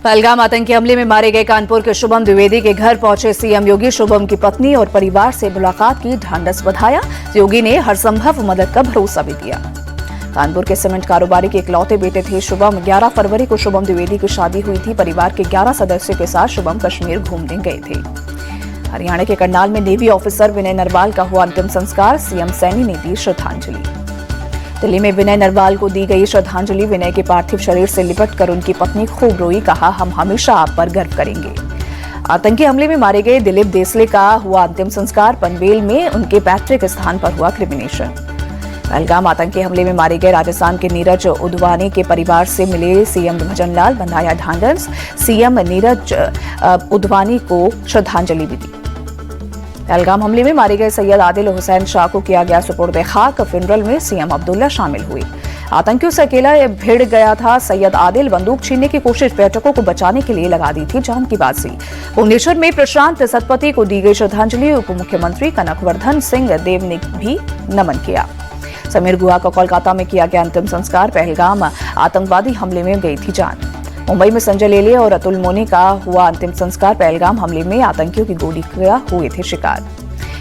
पहलगाम आतंकी हमले में मारे गए कानपुर के शुभम द्विवेदी के घर पहुंचे सीएम योगी। शुभम की पत्नी और परिवार से मुलाकात की, ढांढस बंधाया। योगी ने हर संभव मदद का भरोसा भी दिया। कानपुर के सीमेंट कारोबारी के इकलौते बेटे थे शुभम। 11 फरवरी को शुभम द्विवेदी की शादी हुई थी। परिवार के 11 सदस्यों के साथ शुभम कश्मीर घूमने गए थे। हरियाणा के करनाल में नेवी ऑफिसर विनय नरवाल का हुआ अंतिम संस्कार। सीएम सैनी ने दी श्रद्धांजलि। दिल्ली में विनय नरवाल को दी गई श्रद्धांजलि। विनय के पार्थिव शरीर से लिपटकर उनकी पत्नी खूब रोई। कहा, हम हमेशा आप पर गर्व करेंगे। आतंकी हमले में मारे गए दिलीप देसले का हुआ अंतिम संस्कार। पनवेल में उनके पैतृक स्थान पर हुआ क्रिमिनेशन। पहलगाम आतंकी हमले में मारे गए राजस्थान के नीरज उदवानी के परिवार से मिले सीएम भजनलाल। बंधाया ढांढस। सीएम नीरज उदवानी को श्रद्धांजलि भी दी। पहलगाम हमले में मारे गए सैयद आदिल हुसैन शाह को किया गया सुपुर्द खाक। फ्यूनरल में सीएम अब्दुल्ला शामिल हुए। आतंकियों से अकेला भिड़ गया था सैयद आदिल। बंदूक छीनने की कोशिश, पर्यटकों को बचाने के लिए लगा दी थी जान की बाजी। भुवनेश्वर में प्रशांत सतपथी को दी गई श्रद्धांजलि। उप मुख्यमंत्री कनकवर्धन सिंह देव ने भी नमन किया। समीर गुहा का कोलकाता में किया गया अंतिम संस्कार। पहलगाम आतंकवादी हमले में गई थी जान। मुंबई में संजय लेले और अतुल मोनी का हुआ अंतिम संस्कार। पहलगाम हमले में आतंकियों की गोली का हुए थे शिकार।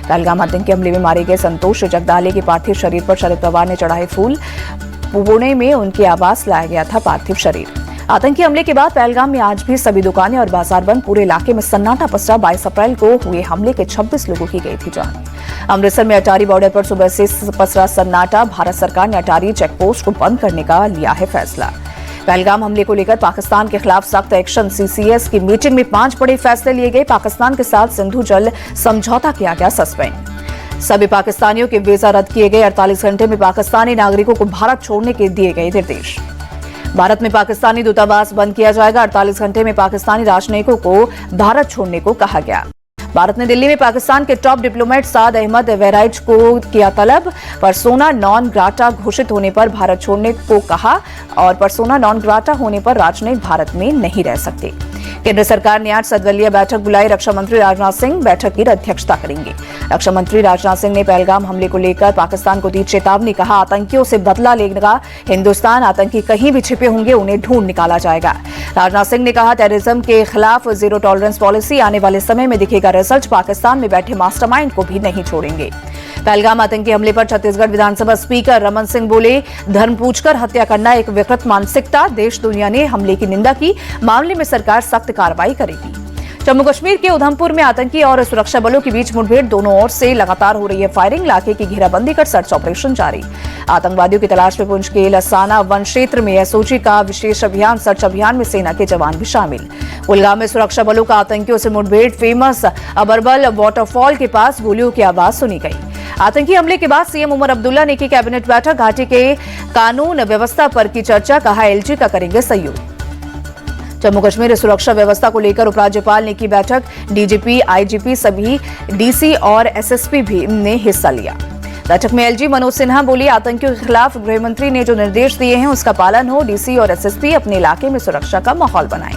पहलगाम आतंकी हमले में मारे गए संतोष जगदाले के पार्थिव शरीर पर शरद पवार ने चढ़ाए फूल। पुणे में उनके आवास लाया गया था पार्थिव शरीर। आतंकी हमले के बाद पहलगाम में आज भी सभी दुकानें और बाजार बंद। पूरे इलाके में सन्नाटा पसरा। 22 अप्रैल को हुए हमले के 26 लोगों की गई थी जान। अमृतसर में अटारी बॉर्डर पर सुबह से पसरा सन्नाटा। भारत सरकार ने अटारी चेकपोस्ट को बंद करने का लिया है फैसला। पहलगाम हमले को लेकर पाकिस्तान के खिलाफ सख्त एक्शन। सीसीएस की मीटिंग में 5 बड़े फैसले लिए गए। पाकिस्तान के साथ सिंधु जल समझौता किया गया सस्पेंड। सभी पाकिस्तानियों के वीजा रद्द किए गए। 48 घंटे में पाकिस्तानी नागरिकों को भारत छोड़ने के दिए गए निर्देश। भारत में पाकिस्तानी दूतावास बंद किया जाएगा। 48 घंटे में पाकिस्तानी राजनयिकों को भारत छोड़ने को कहा गया। भारत ने दिल्ली में पाकिस्तान के टॉप डिप्लोमेट साद अहमद वैराइज को किया तलब। परसोना नॉन ग्राटा घोषित होने पर भारत छोड़ने को कहा और परसोना नॉन ग्राटा होने पर राजनयिक भारत में नहीं रह सकते। केंद्र सरकार ने आज सर्वदलीय बैठक बुलाई। रक्षा मंत्री राजनाथ सिंह बैठक की अध्यक्षता करेंगे। रक्षा मंत्री राजनाथ सिंह ने पहलगाम हमले को लेकर पाकिस्तान को दी चेतावनी। कहा, आतंकियों से बदला लेगा हिंदुस्तान। आतंकी कहीं भी छिपे होंगे, उन्हें ढूंढ निकाला जाएगा। राजनाथ सिंह ने कहा, टेररिज्म के खिलाफ जीरो टॉलरेंस पॉलिसी। आने वाले समय में दिखेगा रिजल्ट। पाकिस्तान में बैठे मास्टरमाइंड को भी नहीं छोड़ेंगे। पहलगाम आतंकी हमले पर छत्तीसगढ़ विधानसभा स्पीकर रमन सिंह बोले, धर्म पूछकर हत्या करना एक विकृत मानसिकता। देश दुनिया ने हमले की निंदा की। मामले में सरकार सख्त कार्रवाई करेगी। जम्मू कश्मीर के उधमपुर में आतंकी और सुरक्षा बलों के बीच मुठभेड़। दोनों ओर से लगातार हो रही है फायरिंग। इलाके की घेराबंदी कर सर्च ऑपरेशन जारी। आतंकवादियों की तलाश में पुंछ के लसाना वन क्षेत्र में एसओजी का विशेष अभियान। सर्च अभियान में सेना के जवान भी शामिल। कुलगाम में सुरक्षा बलों का आतंकियों से मुठभेड़। फेमस अबरबल वाटरफॉल के पास गोलियों की आवाज सुनी गई। आतंकी हमले के बाद सीएम उमर अब्दुल्ला ने की कैबिनेट बैठक। घाटी के कानून व्यवस्था पर की चर्चा। कहा, एलजी का करेंगे सहयोग। जम्मू कश्मीर सुरक्षा व्यवस्था को लेकर उपराज्यपाल ने की बैठक। डीजीपी, आईजीपी, सभी डीसी और एसएसपी भी ने हिस्सा लिया। बैठक में एलजी मनोज सिन्हा बोली, आतंकियों के खिलाफ गृहमंत्री ने जो निर्देश दिए हैं उसका पालन हो। डीसी और एसएसपी अपने इलाके में सुरक्षा का माहौल बनाएं।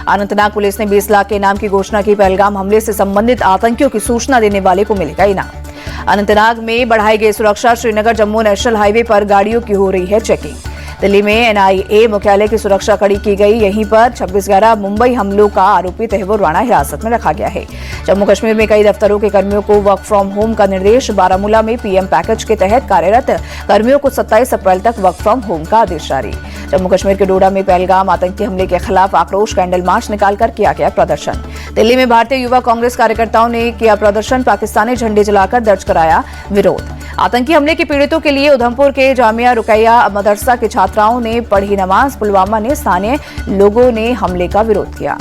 अनंतनाग पुलिस ने 20 लाख के इनाम की घोषणा की। पहलगाम हमले से संबंधित आतंकियों की सूचना देने वाले को मिलेगा इनाम। अनंतनाग में बढ़ाई गई सुरक्षा। श्रीनगर जम्मू नेशनल हाईवे पर गाड़ियों की हो रही है चेकिंग। दिल्ली में एनआईए मुख्यालय की सुरक्षा कड़ी की गई। यहीं पर 26/11 मुंबई हमलों का आरोपी तहव्वुर राणा हिरासत में रखा गया है। जम्मू कश्मीर में कई दफ्तरों के कर्मियों को वर्क फ्रॉम होम का निर्देश। बारामूला में पीएम पैकेज के तहत कार्यरत कर्मियों को 27 अप्रैल तक वर्क फ्रॉम होम का आदेश जारी। जम्मू कश्मीर के डोडा में पहलगाम आतंकी हमले के खिलाफ आक्रोश कैंडल मार्च निकालकर किया गया प्रदर्शन। दिल्ली में भारतीय युवा कांग्रेस कार्यकर्ताओं ने किया प्रदर्शन। पाकिस्तानी झंडे जलाकर दर्ज कराया विरोध। आतंकी हमले के पीड़ितों के लिए उधमपुर के जामिया रुकैया मदरसा के छात्राओं ने पढ़ी नमाज। पुलवामा में स्थानीय लोगों ने हमले का विरोध किया।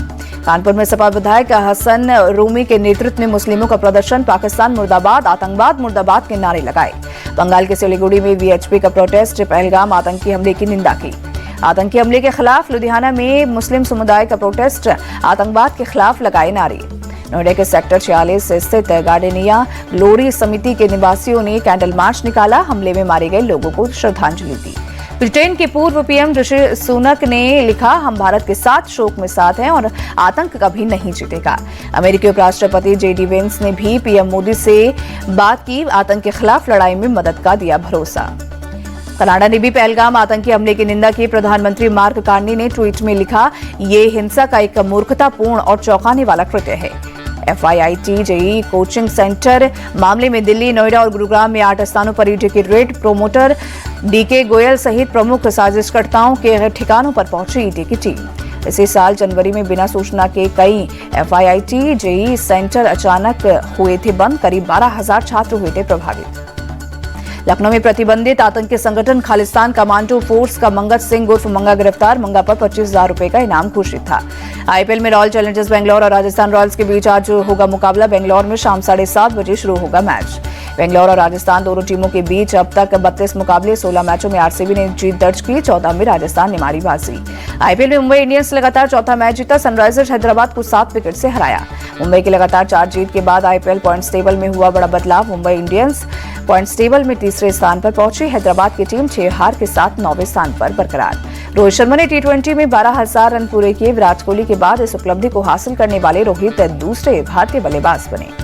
कानपुर में सपा विधायक हसन रूमी के नेतृत्व में मुस्लिमों का प्रदर्शन। पाकिस्तान मुर्दाबाद, आतंकवाद मुर्दाबाद के नारे लगाए। बंगाल के सिलीगुड़ी में वीएचपी का प्रोटेस्ट। पहलगाम आतंकी हमले की निंदा की। आतंकी हमले के खिलाफ लुधियाना में मुस्लिम समुदाय का प्रोटेस्ट। आतंकवाद के खिलाफ लगाए नारे। नोएडा के सेक्टर 46 स्थित गार्डेनिया ग्लोरी समिति के निवासियों ने कैंडल मार्च निकाला। हमले में मारे गए लोगों को श्रद्धांजलि दी। ब्रिटेन के पूर्व पीएम ऋषि सुनक ने लिखा, हम भारत के साथ शोक में साथ हैं और आतंक कभी नहीं जीतेगा। अमेरिकी उपराष्ट्रपति जेडी वेंस ने भी पीएम मोदी से बात की। आतंक के खिलाफ लड़ाई में मदद का दिया भरोसा। कनाडा ने भी पहलगाम आतंकी हमले की निंदा की। प्रधानमंत्री मार्क कार्नी ने ट्वीट में लिखा, ये हिंसा का एक मूर्खतापूर्ण और चौंकाने वाला कृत्य है। FIIT जेईई कोचिंग सेंटर मामले में दिल्ली, नोएडा और गुरुग्राम में 8 स्थानों पर ईडी की रेड। प्रोमोटर DK गोयल सहित प्रमुख साजिशकर्ताओं के ठिकानों पर पहुंची ईडी की टीम। इसी साल जनवरी में बिना सूचना के कई FIIT जेईई सेंटर अचानक हुए थे बंद। करीब 12,000 छात्र हुए थे प्रभावित। लखनऊ में प्रतिबंधित आतंकी संगठन खालिस्तान कमांडो फोर्स का मंगत सिंह उर्फ मंगा गिरफ्तार। मंगा पर 25,000 रुपए का इनाम घोषित था। IPL में रॉयल चैलेंजर्स बेंगलोर और राजस्थान रॉयल्स के बीच आज होगा मुकाबला। बेंगलोर में शाम 7:30 बजे शुरू होगा मैच। बेंगलोर और राजस्थान दोनों टीमों के बीच अब तक 32 मुकाबले, 16 मैचों में RCB ने जीत दर्ज की, 14 में राजस्थान ने मारी बाजी। IPL में मुंबई इंडियंस लगातार चौथा मैच जीता। सनराइजर्स हैदराबाद को 7 विकेट से हराया। मुंबई की लगातार 4 जीत के बाद IPL पॉइंट्स टेबल में हुआ बड़ा बदलाव। मुंबई इंडियंस पॉइंट्स टेबल में तीसरे स्थान पर पहुंची। हैदराबाद की टीम 6 हार के साथ 9वें स्थान पर बरकरार। रोहित शर्मा ने T20 में 12,000 रन पूरे किए। विराट कोहली के बाद इस उपलब्धि को हासिल करने वाले रोहित दूसरे भारतीय बल्लेबाज बने।